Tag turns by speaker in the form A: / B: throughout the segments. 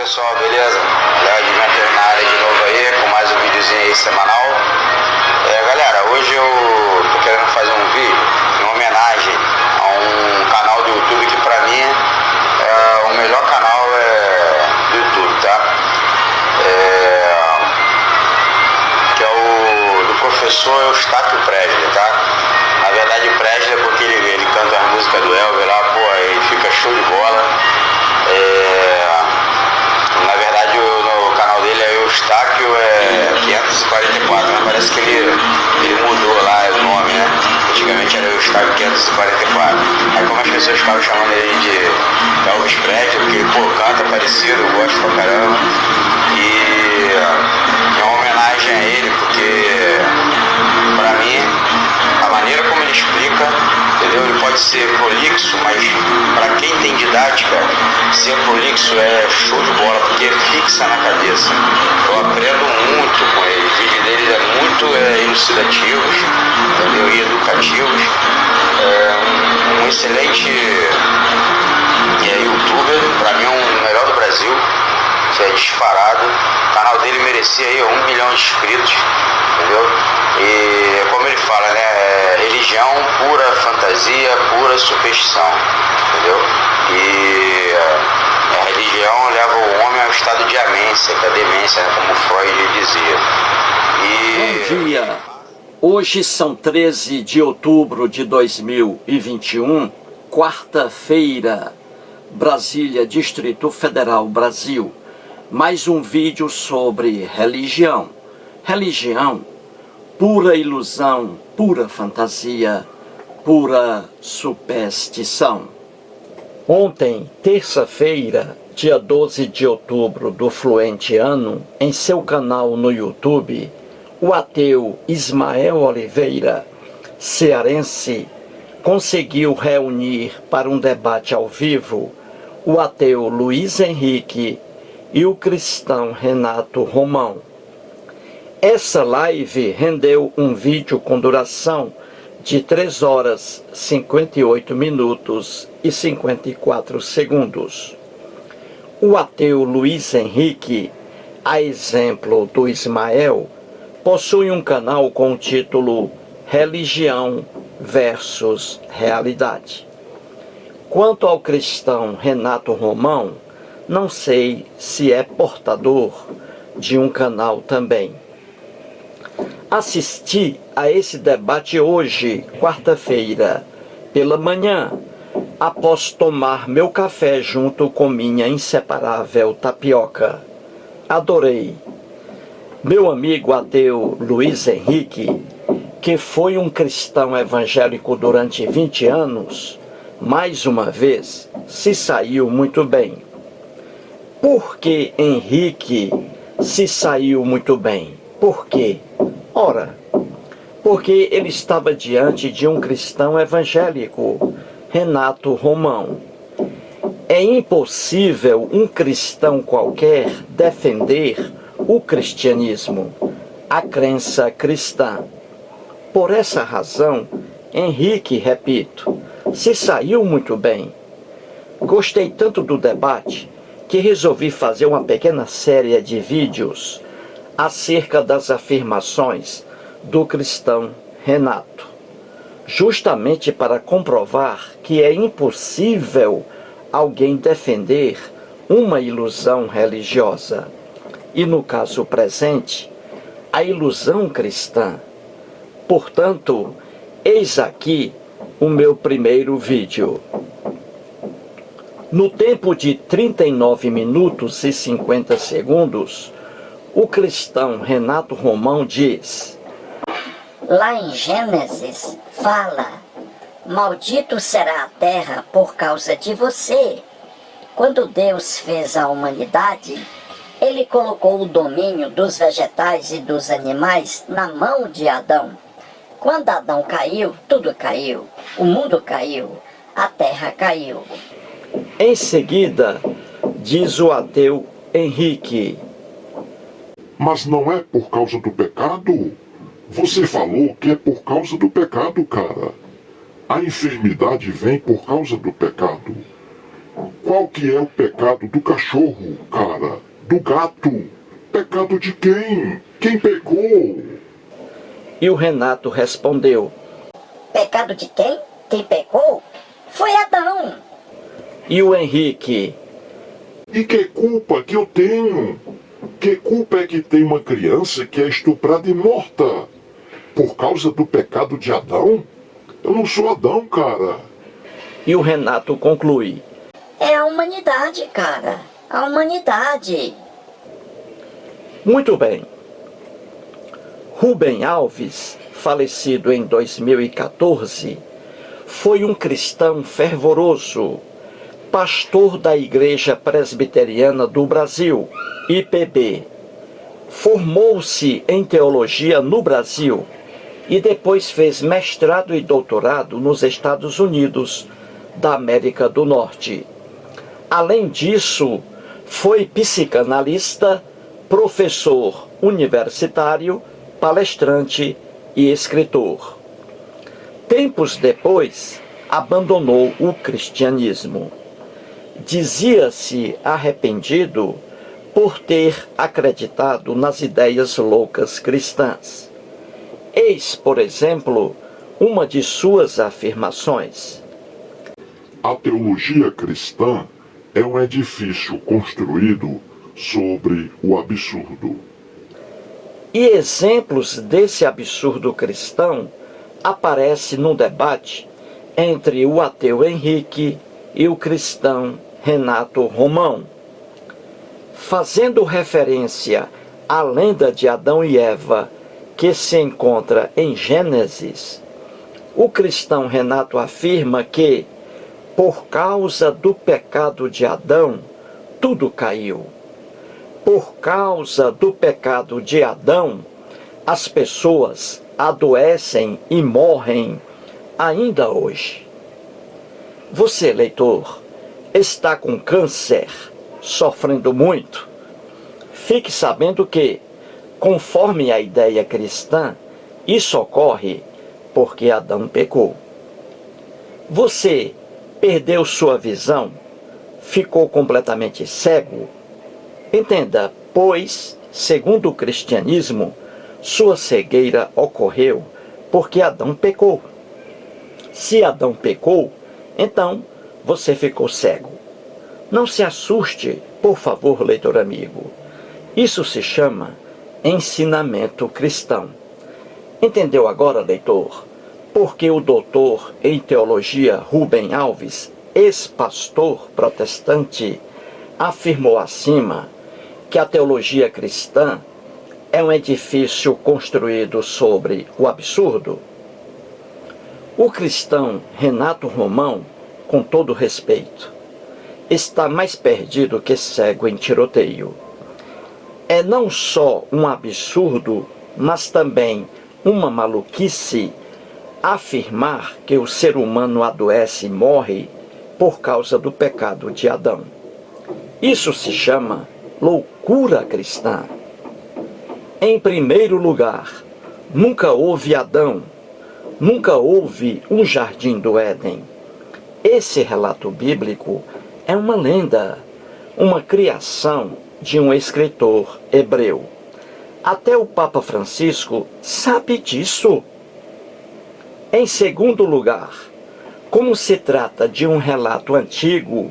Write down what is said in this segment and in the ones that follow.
A: pessoal, beleza? Léo de Mentor na área de novo aí, com mais um videozinho aí semanal. Galera, hoje eu tô querendo fazer um vídeo em homenagem a um canal do YouTube que pra mim é o melhor canal do YouTube, tá? Que é o do professor Eustáquio Presley, tá? Na verdade Presley é porque ele canta as músicas do Elvis lá, pô, ele fica show de bola. Na verdade no canal dele é Eustáquio 544, né? Parece que ele mudou lá o nome, né? Antigamente era Eustáquio 544. Aí como as pessoas ficavam chamando ele de Elvis Presley, porque ele, pô, canta parecido, eu gosto pra caramba. E é uma homenagem a ele, porque pra mim a maneira como ele explica, entendeu? Ele pode ser prolixo, mas para quem tem didática, ser prolixo é show de bola, porque fixa na cabeça. Eu aprendo muito com ele. Os vídeos dele é muito elucidativos, entendeu? E educativos. Um excelente youtuber, para mim é o melhor do Brasil, que é disparado. O canal dele merecia aí 1 milhão de inscritos, entendeu? E como ele fala, né, religião pura fantasia, pura superstição, entendeu? E a religião leva o homem ao estado de amência, que é a demência, né, como Freud dizia.
B: Bom dia! Hoje são 13 de outubro de 2021, quarta-feira, Brasília, Distrito Federal, Brasil. Mais um vídeo sobre religião. Religião, pura ilusão, pura fantasia, pura superstição. Ontem, terça-feira, dia 12 de outubro do fluente ano, em seu canal no YouTube, o ateu Ismael Oliveira, cearense, conseguiu reunir para um debate ao vivo o ateu Luiz Henrique e o cristão Renato Romão. Essa live rendeu um vídeo com duração de 3 horas, 58 minutos e 54 segundos. O ateu Luiz Henrique, a exemplo do Ismael, possui um canal com o título Religião versus Realidade. Quanto ao cristão Renato Romão, não sei se é portador de um canal também. Assisti a esse debate hoje, quarta-feira, pela manhã, após tomar meu café junto com minha inseparável tapioca. Adorei. Meu amigo ateu Luiz Henrique, que foi um cristão evangélico durante 20 anos, mais uma vez, se saiu muito bem. Por que Henrique se saiu muito bem? Por quê? Ora, porque ele estava diante de um cristão evangélico, Renato Romão. É impossível um cristão qualquer defender o cristianismo, a crença cristã. Por essa razão, Henrique, repito, se saiu muito bem. Gostei tanto do debate que resolvi fazer uma pequena série de vídeos acerca das afirmações do cristão Renato, justamente para comprovar que é impossível alguém defender uma ilusão religiosa, e no caso presente, a ilusão cristã. Portanto, eis aqui o meu primeiro vídeo. No tempo de 39 minutos e 50 segundos, o cristão Renato Romão diz:
C: lá em Gênesis fala: maldito será a terra por causa de você. Quando Deus fez a humanidade, ele colocou o domínio dos vegetais e dos animais na mão de Adão. Quando Adão caiu, tudo caiu. O mundo caiu, a terra caiu.
B: Em seguida, diz o ateu Henrique:
D: mas não é por causa do pecado? Você falou que é por causa do pecado, cara. A enfermidade vem por causa do pecado. Qual que é o pecado do cachorro, cara? Do gato? Pecado de quem? Quem pecou?
B: E o Renato respondeu:
C: Pecado de quem? Quem pecou? Foi Adão.
B: E o Henrique:
D: E que culpa que eu tenho? Que culpa é que tem uma criança que é estuprada e morta? Por causa do pecado de Adão? Eu não sou Adão, cara.
B: E o Renato conclui:
C: É a humanidade, cara. A humanidade.
B: muito bem. Rubem Alves, falecido em 2014, foi um cristão fervoroso, pastor da Igreja Presbiteriana do Brasil, IPB. Formou-se em teologia no Brasil e depois fez mestrado e doutorado nos Estados Unidos da América do Norte. Além disso, foi psicanalista, professor universitário, palestrante e escritor. Tempos depois, abandonou o cristianismo. Dizia-se arrependido por ter acreditado nas ideias loucas cristãs. Eis, por exemplo, uma de suas afirmações:
D: A teologia cristã é um edifício construído sobre o absurdo.
B: E exemplos desse absurdo cristão aparecem no debate entre o ateu Henrique e o cristão Renato Romão. Fazendo referência à lenda de Adão e Eva, que se encontra em Gênesis, o cristão Renato afirma que, por causa do pecado de Adão, tudo caiu. Por causa do pecado de Adão, as pessoas adoecem e morrem ainda hoje. Você, leitor, está com câncer, sofrendo muito? Fique sabendo que, conforme a ideia cristã, isso ocorre porque Adão pecou. Você perdeu sua visão? Ficou completamente cego? Entenda, pois, segundo o cristianismo, sua cegueira ocorreu porque Adão pecou. Se Adão pecou, então você ficou cego. Não se assuste, por favor, leitor amigo. Isso se chama ensinamento cristão. Entendeu agora, leitor? Porque o doutor em teologia Rubem Alves, ex-pastor protestante, afirmou acima que a teologia cristã é um edifício construído sobre o absurdo? O cristão Renato Romão, com todo respeito, está mais perdido que cego em tiroteio. É não só um absurdo, mas também uma maluquice afirmar que o ser humano adoece e morre por causa do pecado de Adão. Isso se chama loucura cristã. Em primeiro lugar, nunca houve Adão, nunca houve um jardim do Éden. Esse relato bíblico é uma lenda, uma criação de um escritor hebreu. Até o Papa Francisco sabe disso. Em segundo lugar, como se trata de um relato antigo,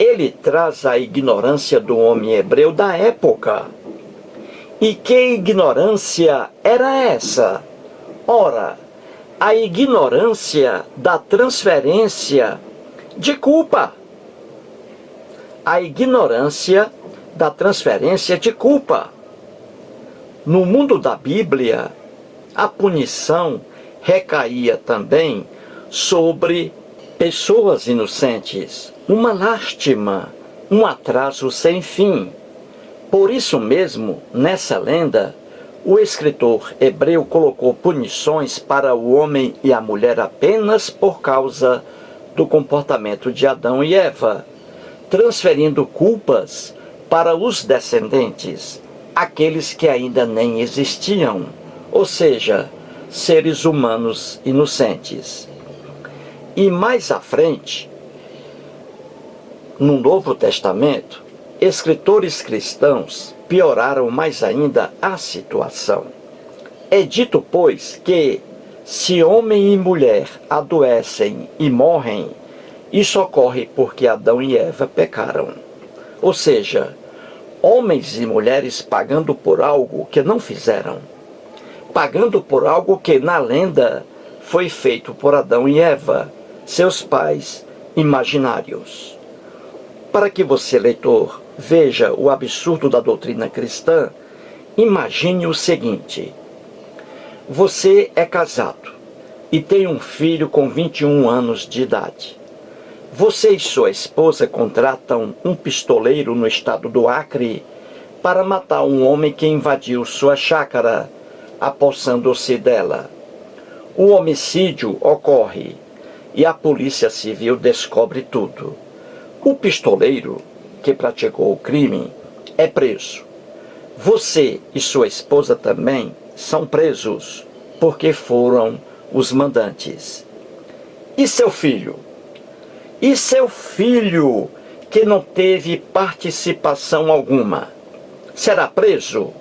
B: ele traz a ignorância do homem hebreu da época. E que ignorância era essa? Ora, a ignorância da transferência de culpa. A ignorância da transferência de culpa. No mundo da Bíblia, a punição recaía também sobre pessoas inocentes. Uma lástima, um atraso sem fim. Por isso mesmo, nessa lenda, o escritor hebreu colocou punições para o homem e a mulher apenas por causa do comportamento de Adão e Eva, transferindo culpas para os descendentes, aqueles que ainda nem existiam, ou seja, seres humanos inocentes. E mais à frente, no Novo Testamento, escritores cristãos pioraram mais ainda a situação. É dito, pois, que se homem e mulher adoecem e morrem, isso ocorre porque Adão e Eva pecaram. Ou seja, homens e mulheres pagando por algo que não fizeram. Pagando por algo que, na lenda, foi feito por Adão e Eva, seus pais imaginários. Para que você, leitor, veja o absurdo da doutrina cristã, imagine o seguinte: você é casado e tem um filho com 21 anos de idade. Você e sua esposa contratam um pistoleiro no estado do Acre para matar um homem que invadiu sua chácara, apossando-se dela. O homicídio ocorre e a Polícia Civil descobre tudo. O pistoleiro que praticou o crime é preso. Você e sua esposa também são presos porque foram os mandantes. E seu filho? E seu filho que não teve participação alguma? Será preso?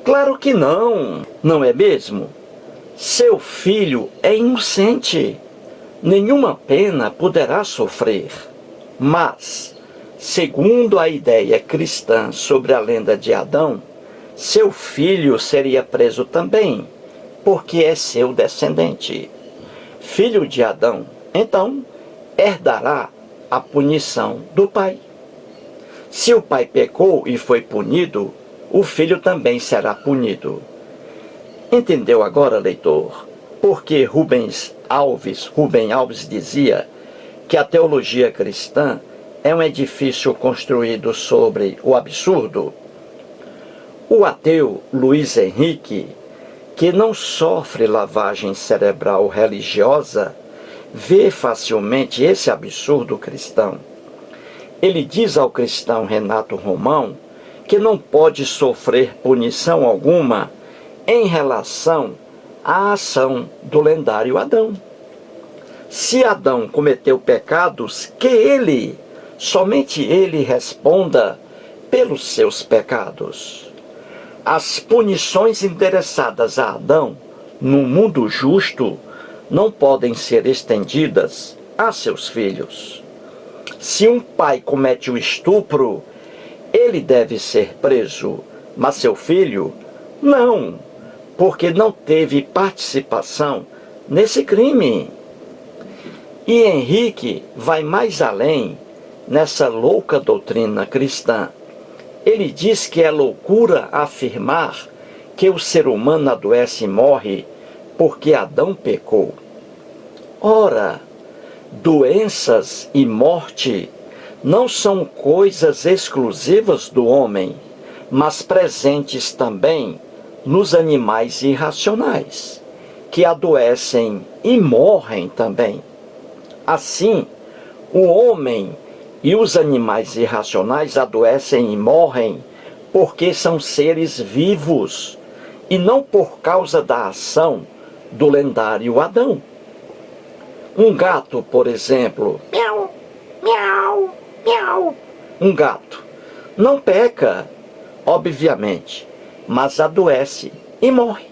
B: Claro que não, não é mesmo? Seu filho é inocente. Nenhuma pena poderá sofrer. Mas, segundo a ideia cristã sobre a lenda de Adão, seu filho seria preso também, porque é seu descendente. Filho de Adão, então, herdará a punição do pai. Se o pai pecou e foi punido, o filho também será punido. Entendeu agora, leitor? Porque Rubem Alves dizia que a teologia cristã é um edifício construído sobre o absurdo. O ateu Luiz Henrique, que não sofre lavagem cerebral religiosa, vê facilmente esse absurdo cristão. Ele diz ao cristão Renato Romão que não pode sofrer punição alguma em relação à ação do lendário Adão. Se Adão cometeu pecados, que ele, somente ele, responda pelos seus pecados. As punições endereçadas a Adão no mundo justo não podem ser estendidas a seus filhos. Se um pai comete o estupro, ele deve ser preso, mas seu filho, não, porque não teve participação nesse crime. E Henrique vai mais além nessa louca doutrina cristã. Ele diz que é loucura afirmar que o ser humano adoece e morre porque Adão pecou. Ora, doenças e morte não são coisas exclusivas do homem, mas presentes também nos animais irracionais, que adoecem e morrem também. Assim, o homem e os animais irracionais adoecem e morrem porque são seres vivos e não por causa da ação do lendário Adão. Um gato, por exemplo, miau, miau, miau. Um gato não peca, obviamente, mas adoece e morre.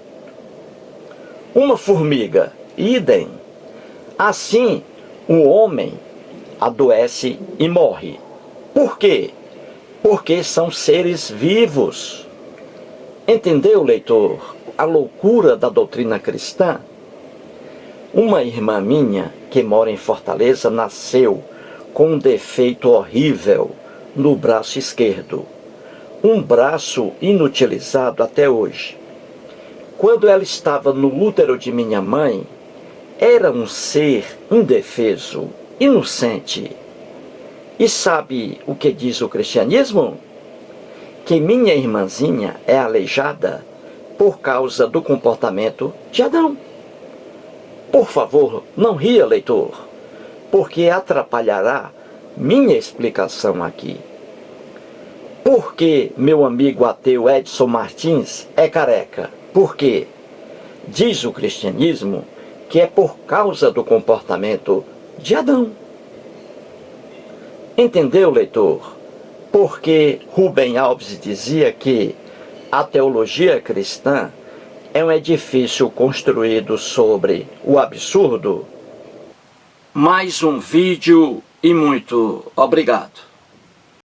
B: Uma formiga, idem. Assim, o homem adoece e morre. Por quê? Porque são seres vivos. Entendeu, leitor, a loucura da doutrina cristã? Uma irmã minha, que mora em Fortaleza, nasceu com um defeito horrível no braço esquerdo. Um braço inutilizado até hoje. Quando ela estava no útero de minha mãe, era um ser indefeso, inocente. E sabe o que diz o cristianismo? Que minha irmãzinha é aleijada por causa do comportamento de Adão. Por favor, não ria, leitor, porque atrapalhará minha explicação aqui. Por que meu amigo ateu Edson Martins é careca? Por quê? Diz o cristianismo que é por causa do comportamento de Adão. Entendeu, leitor? Porque Rubem Alves dizia que a teologia cristã é um edifício construído sobre o absurdo. Mais um vídeo e muito obrigado.